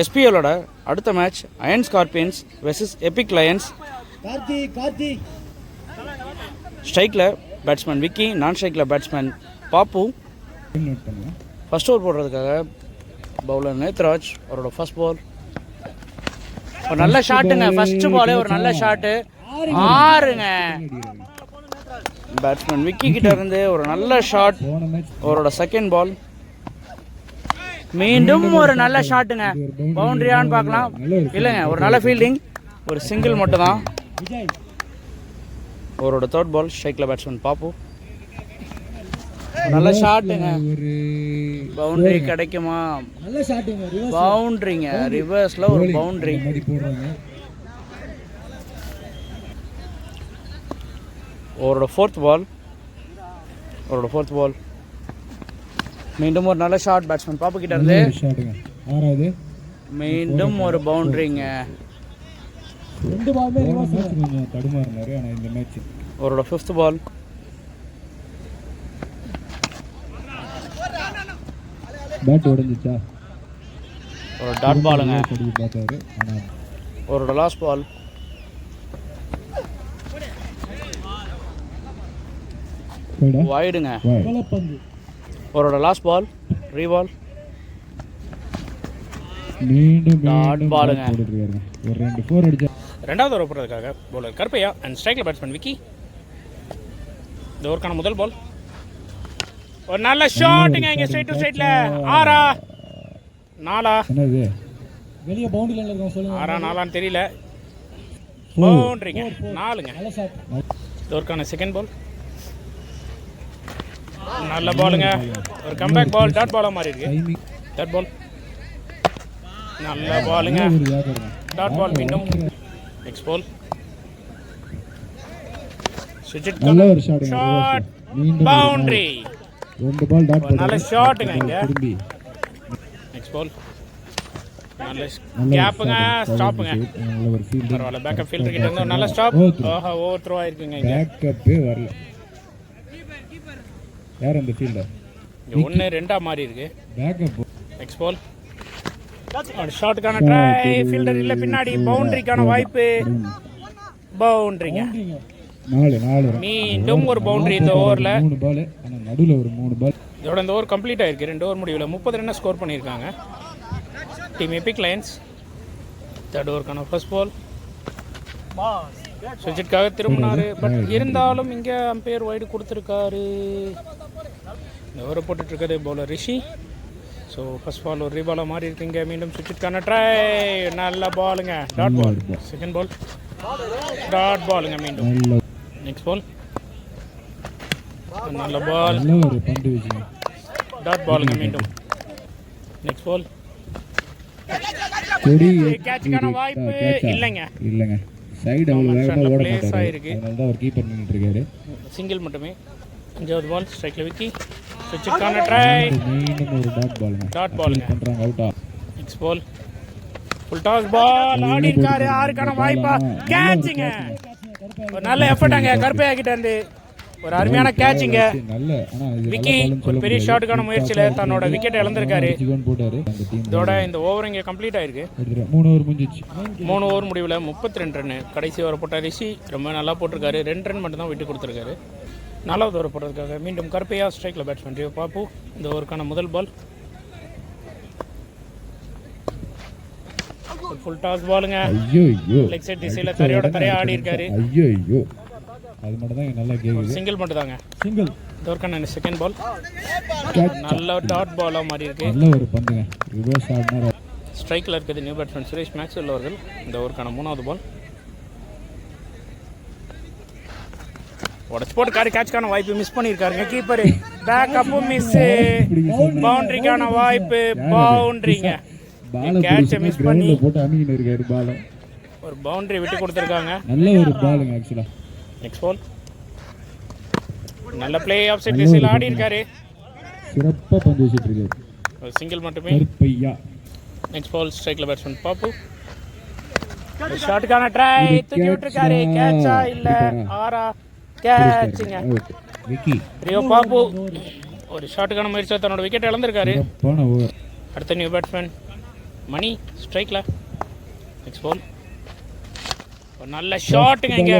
எஸ்பிஎலோட அடுத்த match iron scorpions versus epic lions. ஸ்ட்ரைக்கில் batsman Vicky, நான் ஸ்ட்ரைக்கில் பேட்ஸ்மேன் பாப்பு. ஃபர்ஸ்ட் ஓவர் போடுறதுக்காக பவுலர் நேத்ராஜ். அவரோட ஃபர்ஸ்ட் பால் ஒரு நல்ல ஷாட்டுங்க. ஃபர்ஸ்ட் பாலே ஒரு நல்ல ஷாட்டு, ஆறுங்க. பேட்ஸ்மேன் விக்கி கிட்ட இருந்து ஒரு நல்ல ஷாட். அவரோட செகண்ட் பால் மீண்டும் ஒரு நல்ல ஷாட்டுங்க. பவுண்டரியான்னு பார்க்கலாம், இல்லைங்க, ஒரு நல்ல ஃபீல்டிங், ஒரு சிங்கிள் மட்டும் தான். அவரோட தேர்ட் பால் ஸ்ட்ரைக்கில் பேட்ஸ்மேன் பாப்பு. நல்ல ஷாட்டுங்க, பவுண்டரி கிடைக்குமா? பவுண்டரிங்க, ரிவர்ஸில் ஒரு பவுண்டரி. அவரோட ஃபோர்த் பால் மீண்டும் ஒரு நல்ல ஷாட் பேட்ஸ்மேன் பாப்பு கிட்ட இருந்து. மீண்டும் ஒரு பவுண்டரிங்க. அவரோட ஃபிஃப்த் பால் ஒரு டாட் பாலுங்க. அவரோட லாஸ்ட் பால் வைடுங்க. அவரோட லாஸ்ட் பால் ரீபால் டாட் பாலுங்க. ரெண்டாவது ஓவர் போடுறதுக்காக பவுலர் கருப்பையா அண்ட் ஸ்ட்ரைக்கில் பேட்ஸ்மேன் விக்கி. இந்த ஓவருக்கான முதல் பால் ஒரு நல்ல ஷாட்டுங்க. இங்கே ஸ்ட்ரைட் டு ஸ்ட்ரைட்ல ஆறா நாலா, வெளியே பவுண்டரி ஆறா நாலான்னு தெரியல, பவுண்டரிங்க, நாலுங்க. இந்த ஓவருக்கான செகண்ட் பால் நல்ல பாலுங்க, ஒரு கம்பேக் பால், டாட் பாலா மாறி இருக்கு. டாட் பால் நல்ல பாலுங்க, டாட் பால். மீண்டும் next ball Sujith shot, boundary, ரெண்டு பால் டாட் பால், நல்ல ஷாட்டுங்க. இங்க நெக்ஸ்ட் பால் நல்ல கேப்புங்க, ஸ்டாப்புங்க. பரவாயில்ல, பேக்கப் ஃபீல்டர் கிட்ட இருந்து நல்ல ஸ்டாப். ஆஹா, ஓவர் த்ரோ ஆயிருக்குங்க. இங்க பேக்கப்பே வரல. யார் அந்த ஃபீல்டர்? இங்க 1-2 மாறி இருக்கு. பேக்கப் நெக்ஸ்ட் பால் ஷாட்டுக்கான ட்ரை, ஃபீல்டர் இல்ல பின்னாடி, பவுண்டரிக்கான வாய்ப்பு, பவுண்டரிங்க. 4 மீண்டும் ஒரு பவுண்டரி இந்த ஓவர்ல. 3 பால், ஆனா நடுவுல ஒரு 3 பால். இதோட இந்த ஓவர் கம்ப்ளீட் ஆயிருக்கு. 2 ஓவர் முடிவுல 30 ரன் ஸ்கோர் பண்ணியிருக்காங்க டீம் எபிக் லயன்ஸ். தேர்ட் ஓவருக்கான ஃபர்ஸ்ட் பால் சுஜித்காக திரும்பினாரு, பட் இருந்தாலும் இங்க அம்பையர் வைடு கொடுத்துருக்காரு. இந்த ஓவரை போட்டுட்டு இருக்காரு bowler Rishi. So first ball ஒரு ரீபாலாக மாறி இருக்குங்க. மீண்டும் சுஜித்கான ட்ரை, நல்ல பாலுங்க, dot ball. Second ball dot பாலுங்க. மீண்டும் நெக்ஸ்ட் பால் நல்ல பால், டாட் பாலுங்க. மீண்டும் நெக்ஸ்ட் பால் கேட்சுக்கான வாய்ப்பு இல்லைங்க. சைடு அவ்வளோ வேகமாக ஓட மாட்டாரு, அதனால தான் அவர் கீப்பர் நின்னுட்டு இருக்காரு. சிங்கிள் மட்டுமே. அஞ்சாவது பால் ஸ்ட்ரைக்ல விக்கி, சுஜித்கான ட்ரை, மீண்டும் ஒரு டாட் பாலுங்க பண்றாங்க, அவுட்டா. Next ball full toss ball, ஆடி இருக்காரு, ஆறுக்கான வாய்ப்பா, கேட்சிங்க. ஒரு நல்ல எஃபர்ட்டாங்க கருப்பையா கிட்ட இருந்து, ஒரு அருமையான கேட்சிங்க. விக்கி ஒரு பெரிய ஷாட்டுக்கான முயற்சியில தன்னோட விக்கெட்டை இழந்திருக்காரு. இதோட இந்த ஓவர் இங்கே கம்ப்ளீட் ஆயிருக்கு. 3 ஓவர் முடிவில் 32 ரன். கடைசி ஓவர் போட்ட ரிஷி ரொம்ப நல்லா போட்டிருக்காரு. 2 ரன் மட்டும் தான் விட்டு கொடுத்துருக்காரு. 4வது ஓவர் போடுறதுக்காக மீண்டும் கருப்பையா ஸ்ட்ரைக்கில் பேட்ஸ்மேன் ரியோ பாப்பு. இந்த ஓவருக்கான முதல் பால் ஃபுல் டாஸ் பாலுங்க. லெக் சைட் திசையில் தரையோட தரையா ஆடி இருக்காரு. அது மட்டும் தான் நல்லா கேக்குது. சிங்கிள் மட்டும் தாங்க. சிங்கிள். இதோர்க்கான செகண்ட் பால் நல்ல டாட் பாலா மாதிரி இருக்கு. நல்ல ஒரு பந்துங்க, ரிவர்ஸ் ஆடுனா. ஸ்ட்ரைக்ல இருக்குது நியூ பேட்ஸ்மேன் சுரேஷ் மேக்ஸ்வெல் அவர்கள். இந்த ஓவருக்கான 3வது பால் உடச்சு போட்டு கேட்சுக்கான வாய்ப்பு மிஸ் பண்ணியிருக்காருங்க கீப்பர். பேக்கப்பும் மிஸ், பவுண்டரிக்கான வாய்ப்பு, பவுண்டரிங்க. கேட்சை மிஸ் பண்ணி போட்டு அமிக்கிட்டு இருக்காரு பால். ஒரு பவுண்டரி விட்டு கொடுத்துருக்காங்க. நல்ல ஒரு பாலுங்க ஆக்சுவலா. நெக்ஸ்ட் பால் நல்ல பிளே ஆஃப் சைட் திசையில் ஆடி இருக்காரு. சிறப்பா பந்து வச்சிட்டு இருக்காரு. ஒரு சிங்கிள் மட்டுமே. கருப்பையா. நெக்ஸ்ட் பால் ஸ்ட்ரைக்ல பேட்ஸ்மேன் பாப்பு. ஷாட்டுக்கான ட்ரை, தூக்கி விட்டுருக்காரு. கேட்சா இல்ல ஆரா, கேட்சுங்க. விக்கி ரியோ பாப்பு ஒரு ஷாட்டுக்கான முயற்சியில் தன்னோட விக்கெட் இழந்திருக்காரு. அடுத்த நியூ பேட்ஸ்மேன் மணி ஸ்ட்ரைக்கில். நெக்ஸ்ட் பால் ஒரு நல்ல ஷாட்டுங்க. இங்கே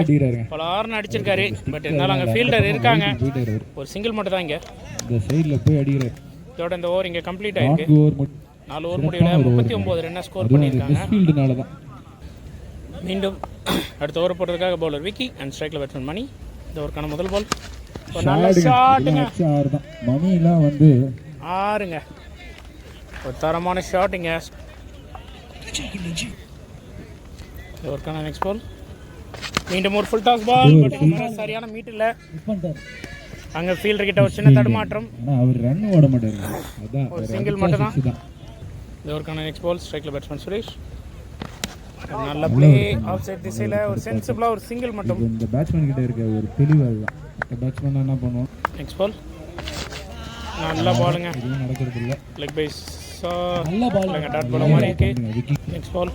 பல ஆர்னு அடிச்சிருக்காரு. பட் இருந்தாலும் அங்கே ஃபீல்டர் இருக்காங்க. ஒரு சிங்கிள் மட்டும் தான் இங்கே இந்த சைடில் போய் அடிக்கிறார். இதோட இந்த ஓவர் இங்கே கம்ப்ளீட் ஆயிருக்கு. 4 ஓவர் முடிவில் 39 ரன்னை ஸ்கோர் பண்ணியிருக்காங்க. ஃபீல்டுனால தான். மீண்டும் அடுத்த ஓவர் போடுறதுக்காக பவுலர் விக்கி அண்ட் ஸ்ட்ரைக்கில் பேட்ஸ்மேன் மணி. இந்த ஓவருக்கான முதல் பால் ஒரு நல்ல ஷாட்டுங்க. மணிலாம் வந்து 6ங்க. ஒரு தரமான ஷாட்டுங்க. இந்த ஓவருக்கான நெக்ஸ்ட் பால் மீண்டும் ஒரு ஃபுல் டாஸ் பால். பட் சரியான மீட் இல்லை. அங்கே ஃபீல்டர் கிட்ட ஒரு சின்ன தடுமாற்றம். அவர் ரன் ஓட மாட்டாரு. அதான் ஒரு சிங்கிள் மட்டும் தான். இந்த ஓவருக்கான நெக்ஸ்ட் பால் ஸ்ட்ரைக்கில் பேட்ஸ்மேன் சுரேஷ். நல்ல பிளே ஆஃப் சைட் திசையில் ஒரு சென்சிபிளாக ஒரு சிங்கிள் மட்டும். இந்த பேட்ஸ்மேன் கிட்ட இருக்க ஒரு தெளிவு அதுதான். இந்த பேட்ஸ்மேன் என்ன பண்ணுவோம். நெக்ஸ்ட் பால் நல்ல பாலுங்க. எதுவும் நடக்கிறது இல்லை. லெக் பைஸ் நல்ல பால் டாட் பால் மாதிரி இருக்கு. நெக்ஸ்ட் பால்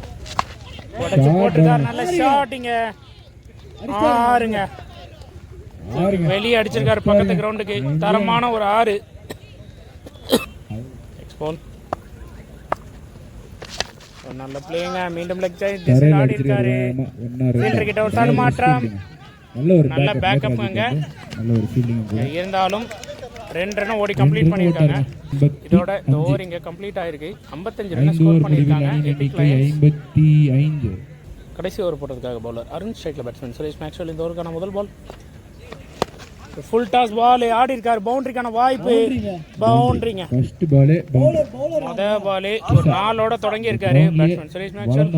உடச்சு போட்டுருக்கார். நல்ல ஷாட்டிங்க. 6ங்க. வெளியே அடிச்சிருக்காரு பக்கத்து கிரவுண்டுக்கு. தரமான ஒரு 6. நெக்ஸ்ட் பால் நல்ல பிளேங்க. மீண்டும் லெக் சைட் திசையில் ஆடி இருக்காரு. ஃபீல்டர் கிட்ட ஒரு தடுமாற்றம். நல்ல பேக்கப் அங்க. நல்ல ஒரு ஃபீல்டிங் இருந்தாலும் 2 ரன் ஓடி கம்ப்ளீட் பண்ணியிருக்காங்க. இதோட இந்த ஓவர் இங்கே கம்ப்ளீட் ஆயிருக்கு. 55 ரன் ஸ்கோர் பண்ணியிருக்காங்க. 85. கடைசி ஓவர் போட்டதுக்காக பவுலர் அருண் ஸ்ட்ரைக்கில் பேட்ஸ்மேன் சுரேஷ் மேக்ஸ்வெல். இந்த ஓவருக்கான முதல் பால் ஃபுல் டாஸ் பால் ஆடி இருக்காரு. பவுண்டரிக்கான வாய்ப்பு. பவுண்டரிங்க. ஃபர்ஸ்ட் பாலே முதல் பாலே ஒரு 4ஓட தொடங்கி இருக்காரு பேட்ஸ்மேன் சுரேஷ் மேக்ஸ்வெல்.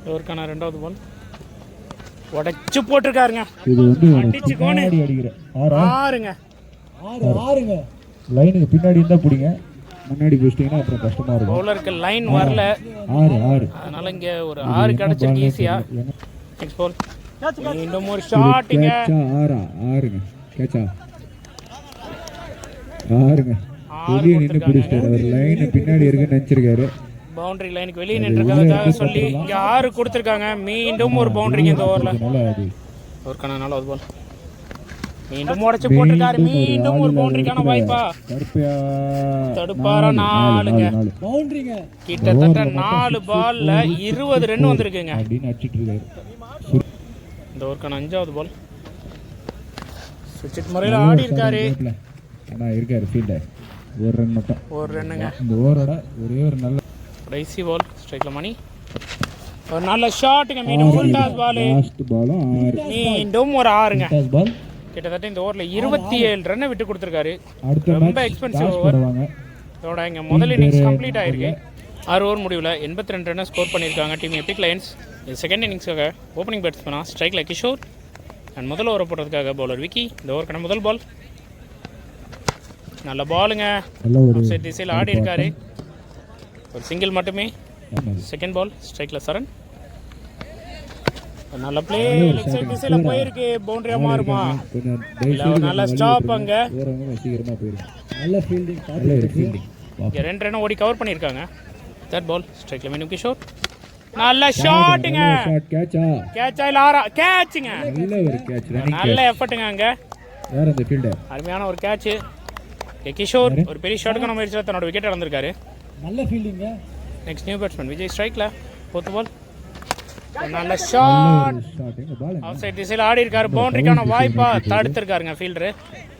ஓவருக்கான 2வது பால் உடைச்சு போட்டிருக்காருங்க. இது வந்து அடிச்சு கோணு. அடிக்கிற 6ங்க. லைனுக்கு பின்னாடி இருந்தா புடிங்க. முன்னாடி போஸ்டிங்கன்னா அப்புறம் கஷ்டமா இருக்கும். பவுலருக்கு லைன் வரல. 6 அதனால இங்க ஒரு 6 கிடைச்சிருக்கு ஈஸியா. நெக்ஸ்ட் பால் மீண்டும் ஒரு ஷாட்டுங்க. 6ங்க. கேட்சா 6ங்க. வெளியே நின்று பிடிச்சிட்டாரு. அவர் லைன் பின்னாடி இருக்குன்னு நினைச்சிருக்காரு. பவுண்டரி லைனுக்கு வெளியே நின்றுக்கிறதுக்காக சொல்லி இங்க 6 கொடுத்துருக்காங்க. மீண்டும் ஒரு பவுண்டரிங்க இந்த ஓவர்ல. ஒருக்கான 4வது பால் மீண்டும் உடைச்சு போட்டிருக்காரு. மீண்டும் ஒரு பவுண்டரிக்கான வாய்ப்பா. தடுப்பாரா 4ங்க. கிட்டத்தட்ட 4 பால்ல 20 ரன் வந்திருக்குங்க. இந்த ஓவருக்கான 5வது பால் சுவிட்ச் முறையில் ஆடி இருக்காரு. ஆனா இருக்காரு ஃபீல்டர். ஒரு ரன் மட்டும். ஒரு ரன்னுங்க. இந்த ஓவரோட ஒரே ஒரு நல்ல கடைசி பால் ஸ்ட்ரைக்ல மணி. ஒரு நல்ல ஷாட்டுங்க. மீண்டும் ஃபுல் டாஸ் பால். லாஸ்ட் பாலும் 6. மீண்டும் ஒரு 6ங்க. டாஸ் பால். கிட்டத்தட்ட இந்த ஓவரில் 27 ரன்னை விட்டு கொடுத்துருக்காரு. அடுத்த ரொம்ப எக்ஸ்பென்சிவ் ஓவர். இதோட இங்கே முதல் இன்னிங்ஸ் கம்ப்ளீட் ஆயிருக்கு. 6 ஓவர் முடிவில் 82 ரன்னை ஸ்கோர் பண்ணியிருக்காங்க டீம் எபிக் லயன்ஸ். இது செகண்ட் இன்னிங்ஸாக ஓப்பனிங் பேட்ஸ்மேனா ஸ்ட்ரைக்கில் கிஷோர் அண்ட் முதல் ஓவர் போடுறதுக்காக பவுலர் விக்கி. இந்த ஓவருக்கான முதல் பால் நல்ல பாலுங்க. திசையில் ஆடி இருக்காரு. ஒரு சிங்கிள் மட்டுமே. செகண்ட் பால் ஸ்ட்ரைக்கில் சரண். நல்ல பிளே லெக் சைட் திசையில போயிருக்கு. பவுண்டரியா மாறுமா? நல்ல ஸ்டாப் அங்க. சீக்கிரமா போயிருக்கு. நல்ல ஃபீல்டிங். இங்க 2 ரன் ஓடி கவர் பண்ணிருக்காங்க. தேர்ட் பால் ஸ்ட்ரைக்ல மீண்டும் கிஷோர். நல்ல ஷாட்டுங்க. கேட்ச் இல்ல ஆரா கேட்ச்ங்க. நல்ல ஒரு கேட்ச். நல்ல எஃபர்ட்ங்க அங்க. யார் அந்த ஃபீல்டர்? அருமையான ஒரு கேட்ச். கிஷோர் ஒரு பெரிய ஷாட்டுக்கான முயற்சியில் தன்னோட விக்கெட் இழந்திருக்காரு. நல்ல ஃபீல்டிங்க. நெக்ஸ்ட் நியூ பேட்ஸ்மேன் விஜய் ஸ்ட்ரைக்ல. ஃபோர்த் பால் நல்ல ஷாட். ஆஃப் சைட் திசையில் ஆடி இருக்காரு. பவுண்டரிக்கான வாய்ப்பா தடுத்திருக்காருங்க ஃபீல்டர்.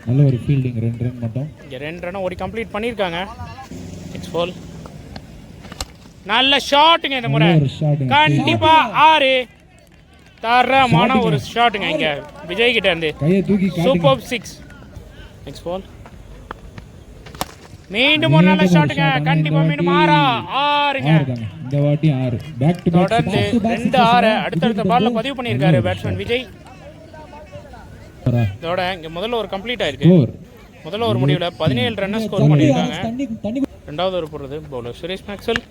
நல்ல ஒரு ஃபீல்டிங். 2 ரன் மட்டும். இங்க 2 ரன் ஓடி கம்ப்ளீட் பண்ணிருக்காங்க. நெக்ஸ்ட் பால் நல்ல ஷாட்டுங்க. இந்த முறை கண்டிப்பா 6. தரமான ஒரு ஷாட்டுங்க இங்க விஜய் கிட்ட இருந்து. சூப்பர் 6. நெக்ஸ்ட் பால் மீண்டும் ஒரு நல்ல ஷாட்டுங்க. கண்டிப்பா மீண்டும் 6ங்க. இந்த வாட்டி 6. பேக் டு பேக் தொடர்ந்து 2 6 அடுத்தடுத்த பால்ல பதிவு பண்ணியிருக்காரு பேட்ஸ்மேன் விஜய். இதோட இங்க முதல்ல ஒரு கம்ப்ளீட் ஆயிருக்கு. முதல்ல ஒரு முடிவுல 17 ரன் ஸ்கோர் பண்ணியிருக்காங்க. 2வது ஓவர் போடுறது பவுலர் சுரேஷ் மேக்ஸ்வெல்.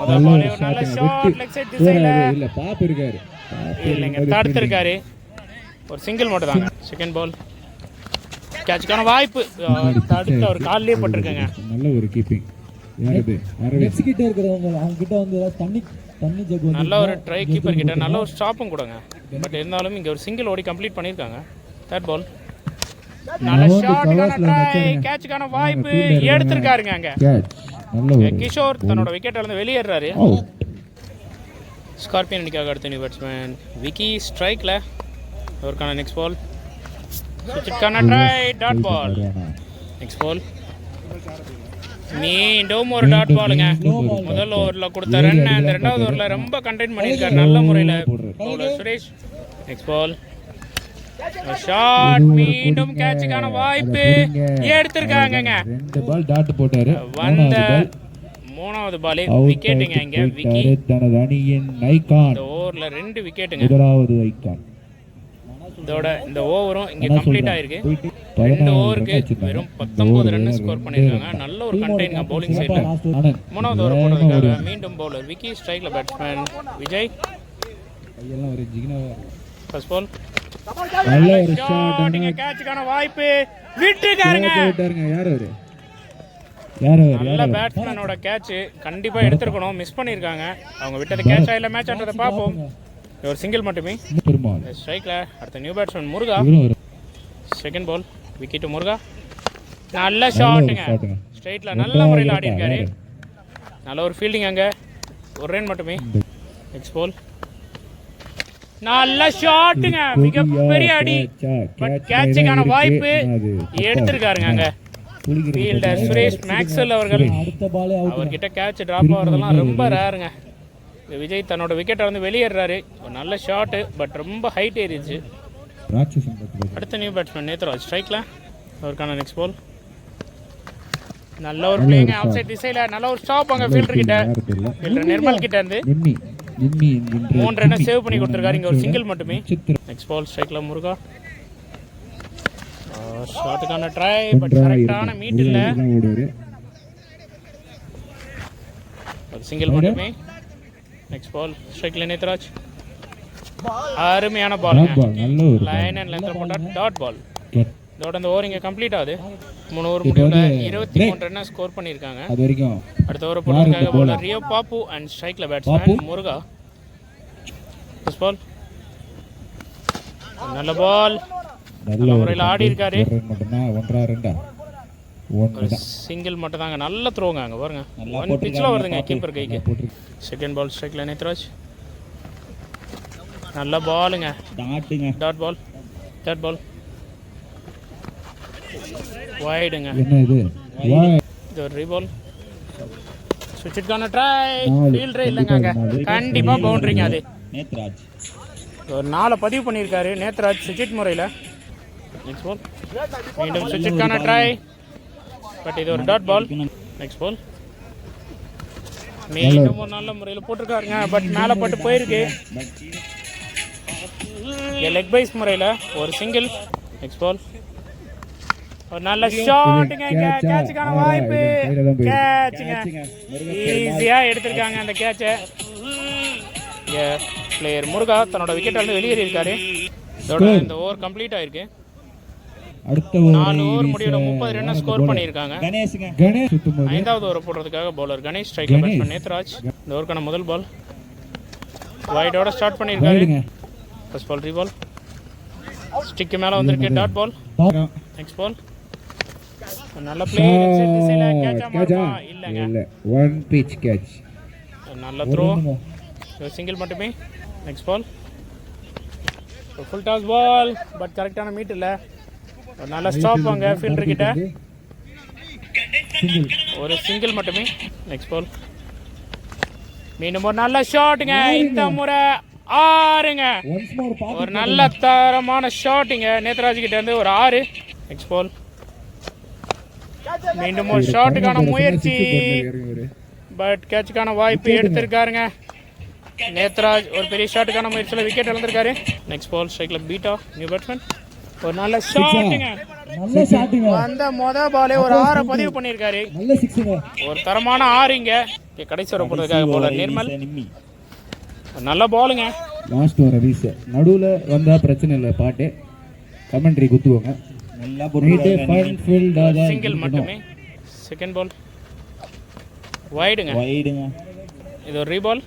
முதல் பால் ஒரு நல்ல ஷாட் லெக் சைட் திசையில. இல்ல பாப் இருக்காரு. இல்லங்க தடுத்திருக்காரு. ஒரு சிங்கிள் மட்டும் தாங்க. செகண்ட் பால் கேட்ச்க்கான வாய்ப்பு. தடுத்து ஒரு கால்லே பட்டிருக்காங்க. நல்ல ஒரு கீப்பிங். யாரது? நெக்ஸ்ட் கிட்ட இருக்குறவங்க அவங்க கிட்ட வந்து தண்ணி ஜக் வந்து நல்ல ஒரு ட்ரை கீப்பர் கிட்ட நல்ல ஒரு ஸ்டாப்பும் கொடுங்க. பட் இருந்தாலும் இங்க ஒரு சிங்கிள் ஓடி கம்ப்ளீட் பண்ணிருக்காங்க. தேர்ட் பால் நல்ல ஷாட்டுக்கான ட்ரை, கேட்சுக்கான வாய்ப்பு எடுத்திருக்காருங்க அங்க. கேட்ச் நல்ல ஒரு கிஷோர் தன்னோட விக்கெட்ல இருந்து வெளியேறாரு. அவுட். ஸ்கார்பியன் அணிக்காக அடுத்த நியூ பேட்ஸ்மேன் விக்கி ஸ்ட்ரைக்ல. அவருக்கான நெக்ஸ்ட் பால் சுவிட்சுக்கான try, dot ball. Next ball மீண்டும் ஒரு டாட் பாலுங்க. முதல் ஓவர்ல கொடுத்த ரன் அந்த ரெண்டாவது ஓவர்ல ரொம்ப கண்டெயின் பண்ணியிருக்காரு நல்ல முறையில் bowler Suresh. Next ball shot, மீண்டும் கேட்சுக்கான வாய்ப்பு எடுத்திருக்காங்க. ரெண்டு பால் டாட் போட்டாரு. வந்த மூணாவது பாலே விக்கெட்டுங்க. இங்க விக்கி தனது அணியின் ஐகான். இந்த ஓவர்ல 2 விக்கெட்டுங்க. முதலாவது ஐகான். இதோட இந்த ஓவரும் இங்க கம்ப்ளீட் ஆயிருக்கு. 2 ஓவருக்கு வெறும் 19 ரன் ஸ்கோர் பண்ணிருக்காங்க. நல்ல ஒரு கண்டெய்னிங் பவுலிங் சைடுல. மூணாவது ஓவர் போடுறதுக்காக மீண்டும் பவுலர் விக்கி ஸ்ட்ரைக்ல பேட்ஸ்மேன் விஜய். கையெல்லாம் ஒரு ஜிகினாவா. ஃபர்ஸ்ட் பால் நல்ல ஒரு ஷாட். கேட்சுக்கான வாய்ப்பு விட்டுட்டாருங்க. யார் நல்ல பேட்ஸ்மேனோட கேட்ச் கண்டிப்பா எடுத்துருக்கணும். மிஸ் பண்ணிருக்காங்க. அவங்க விட்டது கேட்சா இல்ல மேட்ச்ன்றதை பார்ப்போம். ஒரு சிங்கிள் மட்டுமே. பெருமாள் ஸ்ட்ரைக்ல அடுத்த நியூ பேட்ஸ்மேன் முருகா. செகண்ட் பால் விக்கெட் முருகா. நல்ல ஷாட்டுங்க. ஸ்ட்ரைட்ல நல்ல முறையில் ஆடி இருக்காரு. நல்ல ஒரு ஃபீல்டிங் அங்க. ஒரு ரன் மட்டுமே. நெக்ஸ்ட் பால் நல்ல ஷாட்டுங்க. மிகப்பெரிய அடி. பட் கேட்சுக்கான வாய்ப்பு எடுத்திருக்காருங்க அங்க. ஃபீல்டர் சுரேஷ் மேக்ஸ்வெல் அவர்கள். அவர்கிட்ட கேட்ச் டிராப் ஆகிறதெல்லாம் ரொம்ப ரேருங்க. விஜய் தன்னோட விக்கெட்டை வந்து வெளியேறாரு. ஒரு நல்ல ஷாட்டு பட் ரொம்ப ஹைட் ஏறிடுச்சு. அடுத்த நியூ பேட்ஸ்மேன் நேத்ராஜ் ஸ்ட்ரைக்ல. அவருக்கான நெக்ஸ்ட் பால் நல்ல ஒரு பிளேயிங் ஆஃப் சைட் திசையில நல்ல ஒரு ஸ்டாப் அங்க ஃபீல்டர் கிட்ட. ஃபீல்டர் நிர்மல் கிட்ட இருந்து 3 ரன் சேவ் பண்ணி கொடுத்திருக்காரு. இங்க ஒரு சிங்கிள் மட்டுமே. நெக்ஸ்ட் பால் ஸ்ட்ரைக்ல முருகா. ஷாட்டுக்கான ட்ரை பட் கரெக்டான மீட் இல்ல. ஒரு சிங்கிள் மட்டுமே. நெக்ஸ்ட் பால் ஸ்ட்ரைக்ல நேத்ராஜ். அருமையான பால். லைன் அண்ட் லென்த் போட்டா டாட் பால். இதோட இந்த ஓவர் இங்க கம்ப்ளீட் ஆகுது. 3 ஓவர் முடிவுல 23 ரன் ஸ்கோர் பண்ணிருக்காங்க. அது வரைக்கும் அடுத்த ஓவர் போடுறதுக்காக பவுலர் ரியோ பாப்பு அண்ட் ஸ்ட்ரைக்ல பேட்ஸ்மேன் முருகா. ஃபர்ஸ்ட் பால் நல்ல பால். நல்ல முறையில் ஆடி இருக்காரு. சிங்கிள் மட்டும் தாங்க. நல்ல த்ரோங்க அங்க பாருங்க. 1 பிட்ச்ல வருதுங்க கீப்பர் கைக்கு. செகண்ட் பால் ஸ்ட்ரைக்ல நேத்ராஜ். நல்ல பாலுங்க. Dot ball. தேர்ட் பால் வைடுங்க. இது ஒரு ரீபால். சுவிட்சுக்கான ட்ரை. ஃபீல்டரே இல்லைங்க அங்க. கண்டிப்பா பவுண்டரிங்க அது. நேத்ராஜ் ஒரு 4 பதிவு பண்ணியிருக்காரு நேத்ராஜ் சுவிட்ச் முறையில். நெக்ஸ்ட் பால் மீண்டும் சுவிட்சுக்கான ட்ரை பட் இது ஒரு டாட் பால். நெக்ஸ்ட் பால் மீண்டும் ஒரு நல்ல முறையில் போட்டிருக்காருங்க பட் மேலே பட்டு போயிருக்கு. லெக் பைஸ் முறையில் ஒரு சிங்கிள். நெக்ஸ்ட் பால் ஒரு நல்ல ஷாட்டுங்க. கேட்சுக்கான வாய்ப்பு. கேட்சுங்க ஈஸியாக எடுத்திருக்காங்க அந்த கேட்சை. பிளேயர் முருகா தன்னோட விக்கெட் வந்து வெளியேறி இருக்காரு. இதோட இந்த ஓவர் கம்ப்ளீட் ஆயிருக்கு. அடுத்த 4 ஓவர் முடிவுல 30 ரன் ஸ்கோர் பண்ணியிருக்காங்க. ஐந்தாவது ஓவர் போடுறதுக்காக பவுலர் கணேஷ் ஸ்ட்ரைக்ல பேட்ஸ்மேன் நேத்ராஜ். இந்த ஓவருக்கான முதல் பால் வைடோட ஸ்டார்ட் பண்ணியிருக்காரு. ஃபர்ஸ்ட் பால் ரீபால். ஸ்டிக்கு மேலே வந்திருக்கு டாட் பால். நெக்ஸ்ட் பால் நல்ல பிளே. இல்லைங்க ஒன் பிட்ச் கேட்ச். நல்ல த்ரோ. சிங்கிள் மட்டுமே. Next ball full toss ball but கரெக்டான மீட் இல்லை. ஒரு நல்ல ஸ்டாப் அங்கே ஃபீல்டர் கிட்ட. ஒரு சிங்கிள் மட்டுமே. நெக்ஸ்ட் பால் மீண்டும் ஒரு நல்ல ஷாட்டுங்க. இந்த முறை 6ங்க. ஒரு நல்ல தரமான ஷாட்டுங்க நேத்ராஜ் கிட்ட இருந்து ஒரு 6. நெக்ஸ்ட் பால் மீண்டும் ஒரு ஷாட்டுக்கான முயற்சி பட் கேட்சுக்கான வாய்ப்பு எடுத்திருக்காருங்க நேத்ராஜ். ஒரு பெரிய ஷாட்டுக்கான முயற்சியில் விக்கெட் இழந்திருக்காரு. நெக்ஸ்ட் பால் ஸ்ட்ரைக்ல பீட்டா நியூ பேட்ஸ்மேன். ஒரு நல்ல ஷாட்டுங்க. அந்த மொதல் பாலே ஒரு 6 பதிவு பண்ணியிருக்காரு. ஒரு தரமான 6ங்க. கடைசி வர போடுறதுக்காக பவுலர் நிர்மல். நல்ல பாலுங்க. லாஸ்ட் வர வீஸ் நடுவில் வந்தா பிரச்சனை இல்லை. பாட்டு கமெண்ட்ரி குத்துவாங்க. சிங்கிள் மட்டுமே. செகண்ட் பால் வைடுங்க. இது ஒரு reball.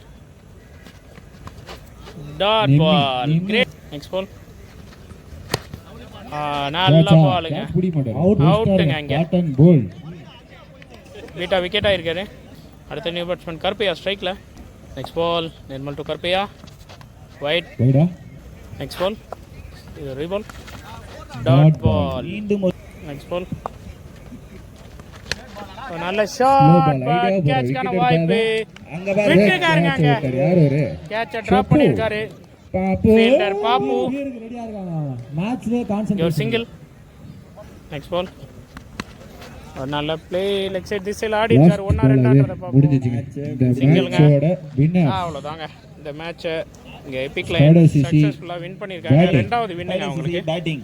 Dot ball. Great. Next ball நல்ல பாலுங்க. கேட்ச் பிடி மாட்டாரு. அவுட்டுங்க இங்க. காட்டன் போல். வீட்டா விக்கெட் ஆயிருக்காரு. அடுத்த நியூ பேட்ஸ்மேன் கருப்பையா ஸ்ட்ரைக்ல. Next ball Nirmal to Karuppaiya. Wide. வைடா. நெக்ஸ்ட் பால் இது ரீபால். Dot ball. மீண்டும் நெக்ஸ்ட் பால். நல்ல ஷாட். கேட்ச்கான வாய்ப்பு. அங்க பாரு. விட்டுருக்காருங்க அங்க. யார் அவரு? கேட்சை டிராப் பண்ணிருக்காரு. பாப்பு. ஃபீல்டர் பாப்பு. ரெடியா இருக்காங்க. மேட்ச்லயே கான்சென்ட்ரேட். ஒரு சிங்கிள். Next ball. ஒரு நல்ல ப்ளே லெக் சைடு திசையில் ஆடி இருக்காரு. 1-2 ஆடுறத பாப்போம். முடிஞ்சிச்சுங்க. இந்த சிங்கிள்ங்க. மேட்சோட வின்னர். அவ்வளவுதாங்க. இந்த மேட்சை இங்க எபிக் லைன் சக்சஸ்ஃபுல்லா வின் பண்ணிருக்காங்க. ரெண்டாவது வின்னிங் அவங்களுக்கு. பேட்டிங்